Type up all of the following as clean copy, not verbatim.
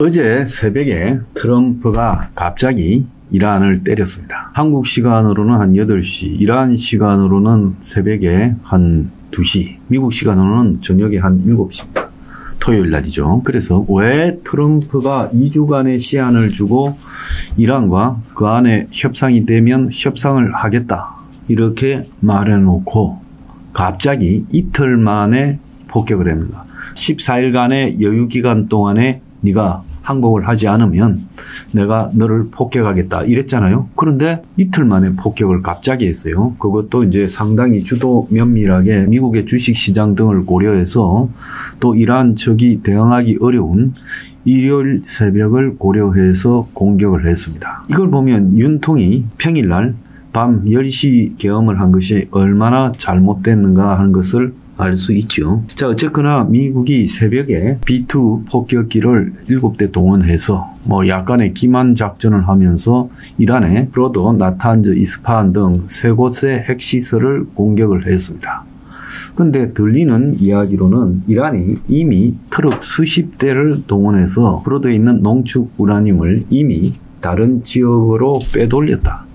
어제 새벽에 트럼프가 갑자기 이란을 때렸습니다. 한국 시간으로는 한 8시, 이란 시간으로는 새벽에 한 2시, 미국 시간으로는 저녁에 한 7시입니다. 토요일 날이죠. 그래서 왜 트럼프가 2주간의 시한을 주고 이란과 그 안에 협상이 되면 협상을 하겠다 이렇게 말해놓고 갑자기 이틀 만에 폭격을 했는가. 14일간의 여유기간 동안에 네가 항복을 하지 않으면 내가 너를 폭격하겠다 이랬잖아요. 그런데 이틀 만에 폭격을 갑자기 했어요. 그것도 이제 상당히 주도 면밀하게 미국의 주식시장 등을 고려해서 또 이란 측이 대응하기 어려운 일요일 새벽을 고려해서 공격을 했습니다. 이걸 보면 윤통이 평일날 밤 10시 계엄을 한 것이 얼마나 잘못됐는가 하는 것을 알 수 있죠. 자, 어쨌거나 미국이 새벽에 B2 폭격기를 7대 동원해서 약간의 기만 작전을 하면서 이란의 프로도, 나탄즈, 이스파한 등 3곳의 핵시설을 공격을 했습니다. 근데 들리는 이야기로는 이란이 이미 트럭 수십 대를 동원해서 프로도에 있는 농축 우라늄을 이미 다른 지역으로 빼돌렸다.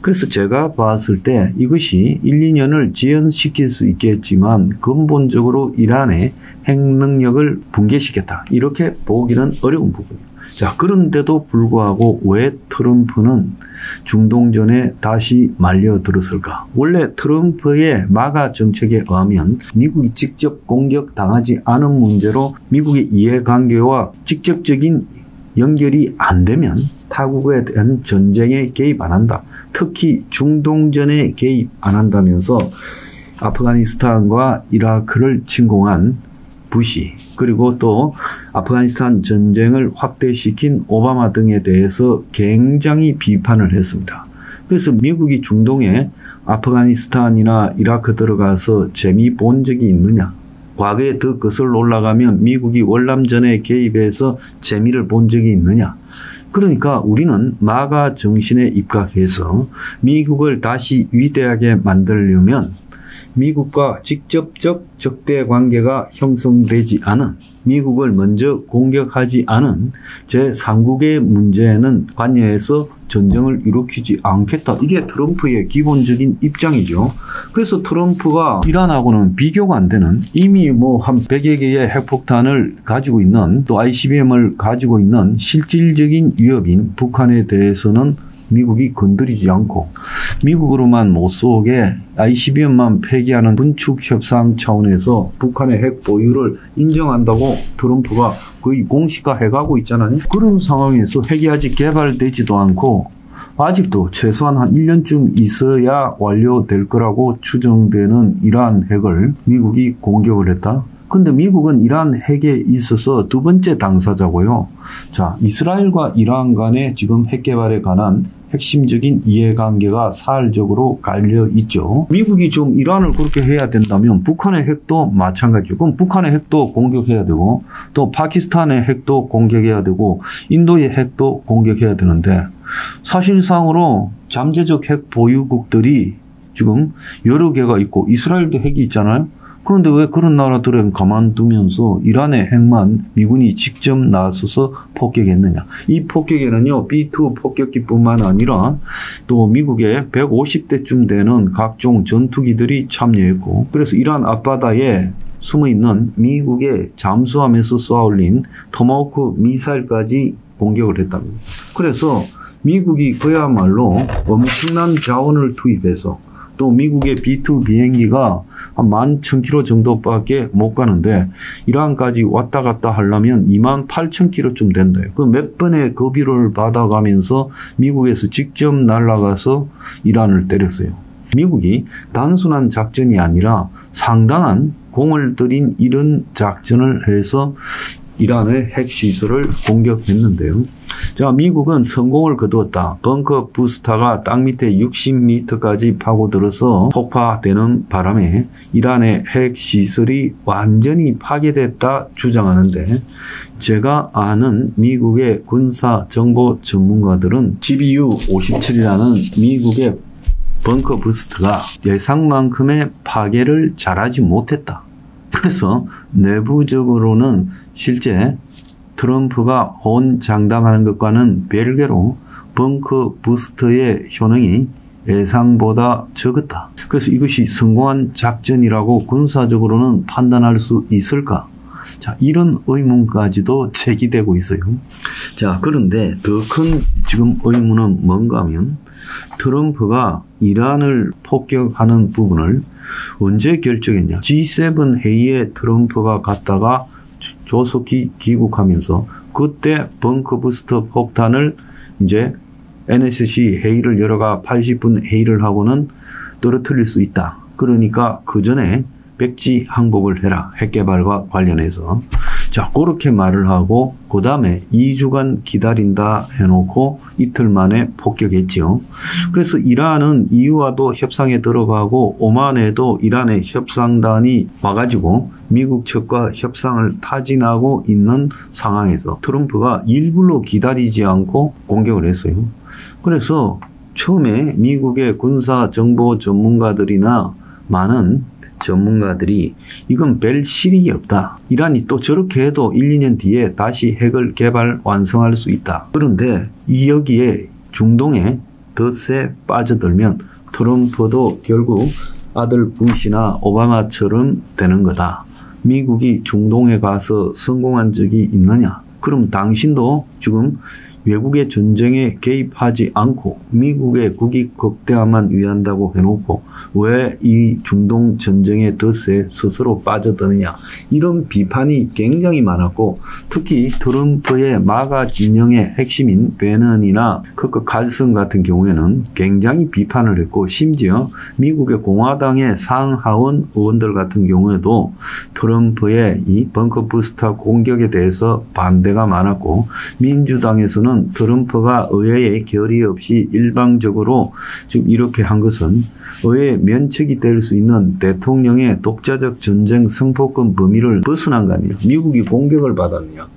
그래서 제가 봤을 때 이것이 1, 2년을 지연시킬 수 있겠지만 근본적으로 이란의 핵 능력을 붕괴시켰다. 이렇게 보기는 어려운 부분이에요. 자, 그런데도 불구하고 왜 트럼프는 중동전에 다시 말려들었을까? 원래 트럼프의 마가 정책에 의하면 미국이 직접 공격당하지 않은 문제로 미국의 이해관계와 직접적인 연결이 안 되면 타국에 대한 전쟁에 개입 안 한다. 특히 중동전에 개입 안 한다면서 아프가니스탄과 이라크를 침공한 부시, 그리고 또 아프가니스탄 전쟁을 확대시킨 오바마 등에 대해서 굉장히 비판을 했습니다. 그래서 미국이 중동에 아프가니스탄이나 이라크 들어가서 재미 본 적이 있느냐? 과거에 더 거슬러 올라가면 미국이 월남전에 개입해서 재미를 본 적이 있느냐? 그러니까 우리는 마가 정신에 입각해서 미국을 다시 위대하게 만들려면 미국과 직접적 적대 관계가 형성되지 않은, 미국을 먼저 공격하지 않은 제3국의 문제에는 관여해서 전쟁을 일으키지 않겠다. 이게 트럼프의 기본적인 입장이죠. 그래서 트럼프가 이란하고는 비교가 안 되는, 이미 한 100여 개의 핵폭탄을 가지고 있는, 또 ICBM을 가지고 있는 실질적인 위협인 북한에 대해서는 미국이 건드리지 않고 미국으로만 못 쏘게 ICBM만 폐기하는 군축협상 차원에서 북한의 핵 보유를 인정한다고 트럼프가 거의 공식화해가고 있잖아요. 그런 상황에서 핵이 아직 개발되지도 않고 아직도 최소한 한 1년쯤 있어야 완료될 거라고 추정되는 이러한 핵을 미국이 공격을 했다. 근데 미국은 이란 핵에 있어서 두 번째 당사자고요. 자, 이스라엘과 이란 간에 지금 핵 개발에 관한 핵심적인 이해관계가 사활적으로 갈려 있죠. 미국이 좀 이란을 그렇게 해야 된다면 북한의 핵도 마찬가지죠. 그럼 북한의 핵도 공격해야 되고, 또 파키스탄의 핵도 공격해야 되고, 인도의 핵도 공격해야 되는데, 사실상으로 잠재적 핵 보유국들이 지금 여러 개가 있고 이스라엘도 핵이 있잖아요. 그런데 왜 그런 나라들은 가만두면서 이란의 핵만 미군이 직접 나서서 폭격했느냐. 이 폭격에는요, B2 폭격기뿐만 아니라 또 미국의 150대쯤 되는 각종 전투기들이 참여했고, 그래서 이란 앞바다에 숨어있는 미국의 잠수함에서 쏘아올린 토마호크 미사일까지 공격을 했답니다. 그래서 미국이 그야말로 엄청난 자원을 투입해서, 또 미국의 B2 비행기가 한 11,000km 정도밖에 못 가는데 이란까지 왔다 갔다 하려면 28,000km쯤 된대요. 그 몇 번의 급유를 받아가면서 미국에서 직접 날아가서 이란을 때렸어요. 미국이 단순한 작전이 아니라 상당한 공을 들인 이런 작전을 해서 이란의 핵시설을 공격했는데요. 자, 미국은 성공을 거두었다. 벙커 부스터가 땅 밑에 60m까지 파고들어서 폭파되는 바람에 이란의 핵시설이 완전히 파괴됐다 주장하는데, 제가 아는 미국의 군사정보 전문가들은 GBU-57이라는 미국의 벙커 부스터가 예상만큼의 파괴를 잘하지 못했다. 그래서 내부적으로는 실제 트럼프가 혼장담하는 것과는 별개로 벙커 부스터의 효능이 예상보다 적었다. 그래서 이것이 성공한 작전이라고 군사적으로는 판단할 수 있을까? 자, 이런 의문까지도 제기되고 있어요. 자, 그런데 더 큰 지금 의문은 뭔가 하면 트럼프가 이란을 폭격하는 부분을 언제 결정했냐? G7 회의에 트럼프가 갔다가 조속히 귀국하면서 그때 벙커 부스터 폭탄을 이제 NSC 회의를 열어가 80분 회의를 하고는 떨어뜨릴 수 있다. 그러니까 그 전에 백지 항복을 해라. 핵개발과 관련해서. 자, 그렇게 말을 하고 그 다음에 2주간 기다린다 해놓고 이틀 만에 폭격했죠. 그래서 이란은 EU와도 협상에 들어가고 오만에도 이란의 협상단이 와가지고 미국 측과 협상을 타진하고 있는 상황에서 트럼프가 일부러 기다리지 않고 공격을 했어요. 그래서 처음에 미국의 군사정보 전문가들이나 많은 전문가들이 이건 별 실익이 없다. 이란이 또 저렇게 해도 1, 2년 뒤에 다시 핵을 개발 완성할 수 있다. 그런데 여기에 중동에 덫에 빠져들면 트럼프도 결국 아들 부시나 오바마처럼 되는 거다. 미국이 중동에 가서 성공한 적이 있느냐? 그럼 당신도 지금 외국의 전쟁에 개입하지 않고 미국의 국익 극대화만 위한다고 해놓고 왜 이 중동 전쟁의 덫에 스스로 빠져드느냐, 이런 비판이 굉장히 많았고, 특히 트럼프의 마가 진영의 핵심인 베넌이나 커크 칼슨 같은 경우에는 굉장히 비판을 했고, 심지어 미국의 공화당의 상하원 의원들 같은 경우에도 트럼프의 이 벙커 부스터 공격에 대해서 반대가 많았고, 민주당에서는 트럼프가 의회에 결의 없이 일방적으로 지금 이렇게 한 것은 의회 면책이 될 수 있는 대통령의 독자적 전쟁 성폭권 범위를 벗어난 거 아니에요. 미국이 공격을 받았느냐.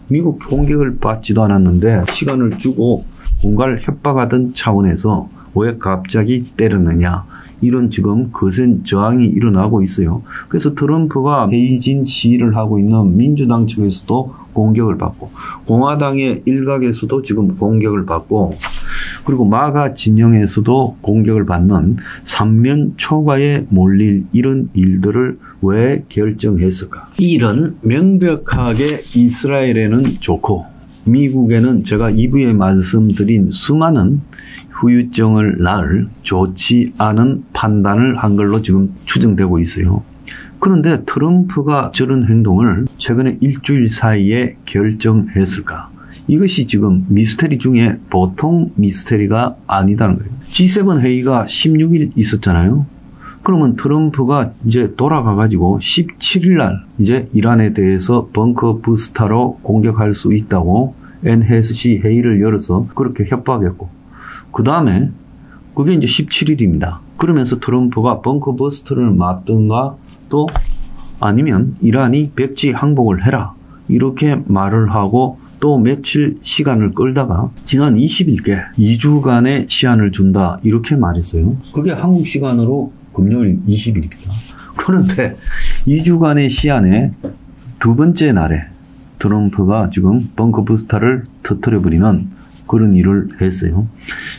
미국 공격을 받지도 않았는데 시간을 주고 공갈 협박하던 차원에서 왜 갑자기 때렸느냐. 이런 지금 거센 저항이 일어나고 있어요. 그래서 트럼프가 베이징 시위를 하고 있는 민주당 측에서도 공격을 받고 공화당의 일각에서도 지금 공격을 받고 그리고 마가 진영에서도 공격을 받는 삼면 초과에 몰릴 이런 일들을 왜 결정했을까? 이 일은 명백하게 이스라엘에는 좋고 미국에는 제가 2부에 말씀드린 수많은 후유증을 낳을 좋지 않은 판단을 한 걸로 지금 추정되고 있어요. 그런데 트럼프가 저런 행동을 최근에 일주일 사이에 결정했을까? 이것이 지금 미스테리 중에 보통 미스테리가 아니다는 거예요. G7 회의가 16일 있었잖아요. 그러면 트럼프가 이제 돌아가가지고 17일 날 이제 이란에 대해서 벙커 부스터로 공격할 수 있다고 NSC 회의를 열어서 그렇게 협박했고, 그 다음에 그게 이제 17일입니다. 그러면서 트럼프가 벙커 부스터를 맞든가 또 아니면 이란이 백지 항복을 해라 이렇게 말을 하고 또 며칠 시간을 끌다가 지난 20일께 2주간의 시한을 준다 이렇게 말했어요. 그게 한국 시간으로 금요일 20일입니다. 그런데 2주간의 시한에 두 번째 날에 트럼프가 지금 벙커 부스터를 터뜨려버리는 그런 일을 했어요.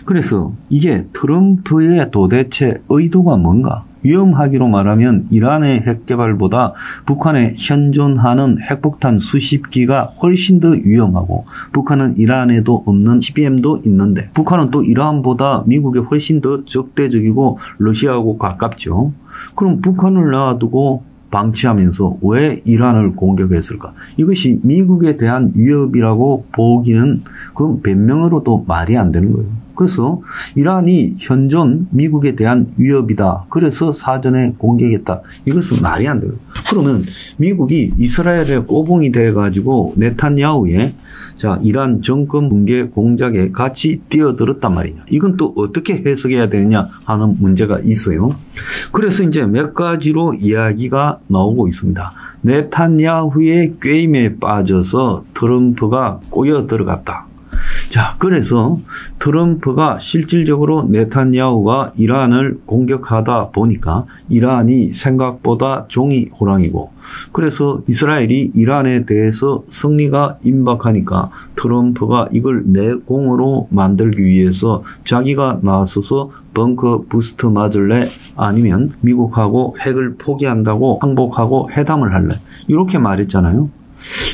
그래서 이게 트럼프의 도대체 의도가 뭔가? 위험하기로 말하면 이란의 핵개발보다 북한에 현존하는 핵폭탄 수십 기가 훨씬 더 위험하고 북한은 이란에도 없는 TBM도 있는데 북한은 또 이란보다 미국에 훨씬 더 적대적이고 러시아하고 가깝죠. 그럼 북한을 놔두고 방치하면서 왜 이란을 공격했을까? 이것이 미국에 대한 위협이라고 보기는 그건 변명으로도 말이 안 되는 거예요. 그래서 이란이 현존 미국에 대한 위협이다. 그래서 사전에 공격했다. 이것은 말이 안 돼요. 그러면 미국이 이스라엘의 꼬붕이 돼가지고 네탄야후의 이란 정권 붕괴 공작에 같이 뛰어들었단 말이냐. 이건 또 어떻게 해석해야 되느냐 하는 문제가 있어요. 그래서 이제 몇 가지로 이야기가 나오고 있습니다. 네탄야후의 꾀임에 빠져서 트럼프가 꼬여 들어갔다. 자, 그래서 트럼프가 실질적으로 네탄야후가 이란을 공격하다 보니까 이란이 생각보다 종이 호랑이고, 그래서 이스라엘이 이란에 대해서 승리가 임박하니까 트럼프가 이걸 내공으로 만들기 위해서 자기가 나서서 벙커 부스트 맞을래? 아니면 미국하고 핵을 포기한다고 항복하고 회담을 할래? 이렇게 말했잖아요.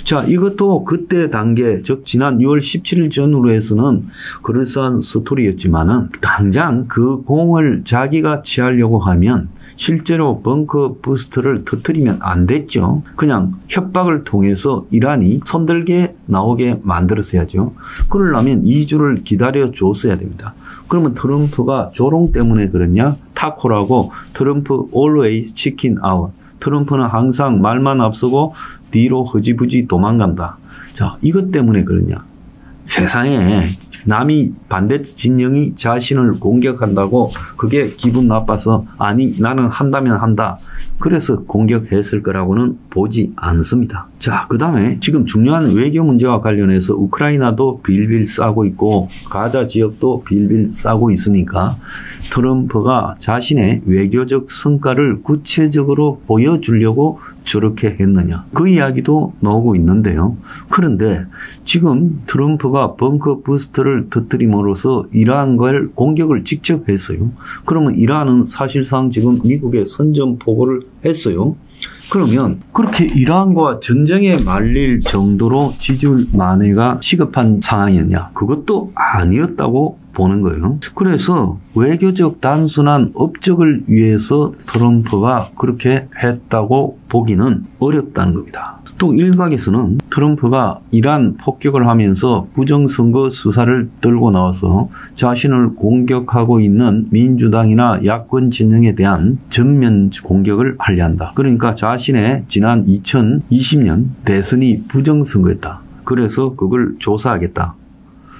자, 이것도 그때 단계, 즉 지난 6월 17일 전후로 해서는 그럴싸한 스토리였지만은 당장 그 공을 자기가 취하려고 하면 실제로 벙커 부스트를 터뜨리면 안 됐죠. 그냥 협박을 통해서 이란이 손들게 나오게 만들었어야죠. 그러려면 2주를 기다려줬어야 됩니다. 그러면 트럼프가 조롱 때문에 그러냐? 타코라고 트럼프 always chicken out. 트럼프는 항상 말만 앞서고 뒤로 흐지부지 도망간다. 자, 이것 때문에 그러냐? 세상에 남이 반대 진영이 자신을 공격한다고 그게 기분 나빠서 아니 나는 한다면 한다. 그래서 공격했을 거라고는 보지 않습니다. 자, 그 다음에 지금 중요한 외교 문제와 관련해서 우크라이나도 빌빌 싸고 있고 가자 지역도 빌빌 싸고 있으니까 트럼프가 자신의 외교적 성과를 구체적으로 보여주려고 저렇게 했느냐. 그 이야기도 나오고 있는데요. 그런데 지금 트럼프가 벙커 부스트를 터뜨림으로써 이란과의 공격을 직접 했어요. 그러면 이란은 사실상 지금 미국에 선전포고를 했어요. 그러면 그렇게 이란과 전쟁에 말릴 정도로 지지율 만회가 시급한 상황이었냐? 그것도 아니었다고 보는 거예요. 그래서 외교적 단순한 업적을 위해서 트럼프가 그렇게 했다고 보기는 어렵다는 겁니다. 또 일각에서는 트럼프가 이란 폭격을 하면서 부정선거 수사를 들고 나와서 자신을 공격하고 있는 민주당이나 야권 진영에 대한 전면 공격을 하려 한다. 그러니까 자신의 지난 2020년 대선이 부정선거였다. 그래서 그걸 조사하겠다.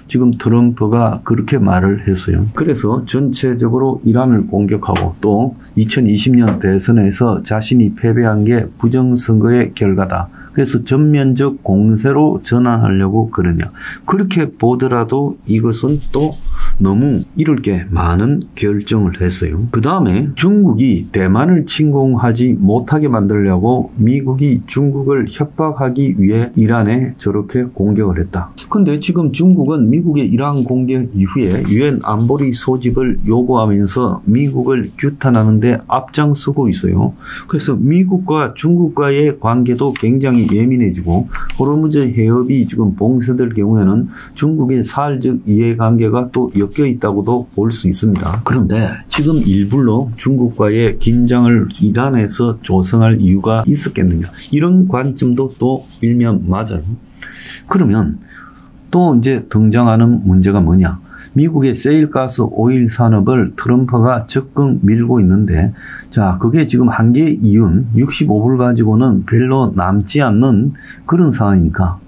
지금 트럼프가 그렇게 말을 했어요. 그래서 전체적으로 이란을 공격하고 또 2020년 대선에서 자신이 패배한 게 부정선거의 결과다. 그래서 전면적 공세로 전환하려고 그러냐. 그렇게 보더라도 이것은 또 너무 이럴 게 많은 결정을 했어요. 그 다음에 중국이 대만을 침공하지 못하게 만들려고 미국이 중국을 협박하기 위해 이란에 저렇게 공격을 했다. 근데 지금 중국은 미국의 이란 공격 이후에 유엔 안보리 소집을 요구하면서 미국을 규탄하는데 앞장서고 있어요. 그래서 미국과 중국과의 관계도 굉장히 예민해지고 호르무즈 해협이 지금 봉쇄될 경우에는 중국의 사활적 이해관계가 또 엮여 있다고도 볼 수 있습니다. 그런데 지금 일부러 중국과의 긴장을 이란에서 조성할 이유가 있었겠느냐. 이런 관점도 또 일면 맞아요. 그러면 또 이제 등장하는 문제가 뭐냐. 미국의 세일가스 오일 산업을 트럼프가 적극 밀고 있는데, 자, 그게 지금 한계 이윤 65불 가지고는 별로 남지 않는 그런 상황이니까,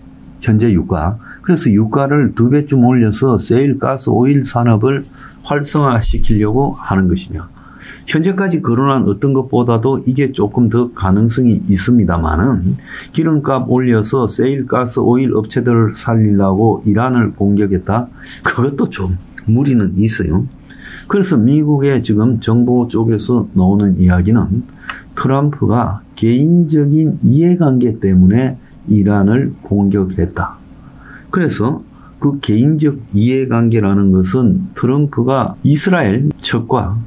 현재 유가. 그래서 유가를 2배쯤 올려서 세일가스 오일 산업을 활성화시키려고 하는 것이냐. 현재까지 거론한 어떤 것보다도 이게 조금 더 가능성이 있습니다만은 기름값 올려서 세일가스 오일 업체들을 살리려고 이란을 공격했다. 그것도 좀 무리는 있어요. 그래서 미국의 지금 정부 쪽에서 나오는 이야기는 트럼프가 개인적인 이해관계 때문에 이란을 공격했다. 그래서 그 개인적 이해관계라는 것은 트럼프가 이스라엘 측과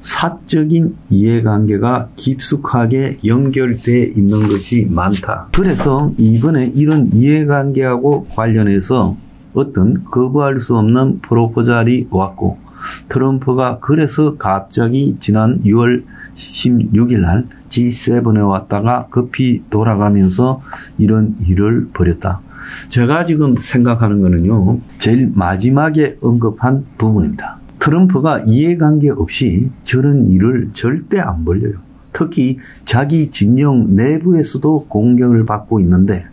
사적인 이해관계가 깊숙하게 연결되어 있는 것이 많다. 그래서 이번에 이런 이해관계하고 관련해서 어떤 거부할 수 없는 프로포절이 왔고, 트럼프가 그래서 갑자기 지난 6월 16일 날 G7에 왔다가 급히 돌아가면서 이런 일을 벌였다. 제가 지금 생각하는 거는요, 제일 마지막에 언급한 부분입니다. 트럼프가 이해관계 없이 저런 일을 절대 안 벌려요. 특히 자기 진영 내부에서도 공격을 받고 있는데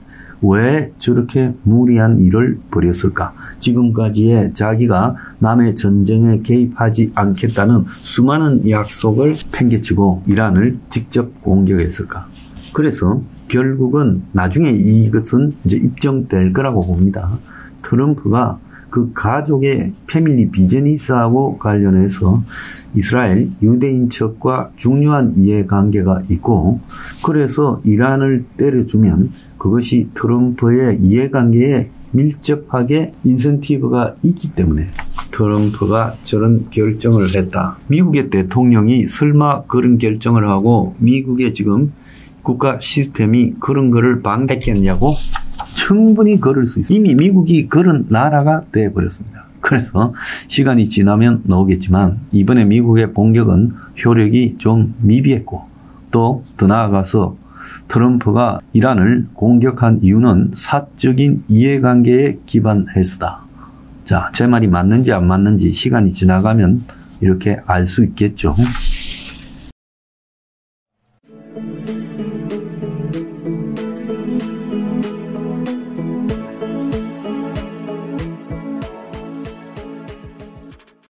왜 저렇게 무리한 일을 벌였을까? 지금까지의 자기가 남의 전쟁에 개입하지 않겠다는 수많은 약속을 팽개치고 이란을 직접 공격했을까? 그래서 결국은 나중에 이것은 이제 입증될 거라고 봅니다. 트럼프가 그 가족의 패밀리 비즈니스하고 관련해서 이스라엘 유대인 측과 중요한 이해관계가 있고, 그래서 이란을 때려주면 그것이 트럼프의 이해관계에 밀접하게 인센티브가 있기 때문에 트럼프가 저런 결정을 했다. 미국의 대통령이 설마 그런 결정을 하고 미국의 지금 국가 시스템이 그런 거를 방했겠냐고? 충분히 그럴 수 있어요. 이미 미국이 그런 나라가 되어버렸습니다. 그래서 시간이 지나면 나오겠지만 이번에 미국의 공격은 효력이 좀 미비했고, 또 더 나아가서 트럼프가 이란을 공격한 이유는 사적인 이해관계에 기반해서다. 자, 제 말이 맞는지 안 맞는지 시간이 지나가면 이렇게 알 수 있겠죠.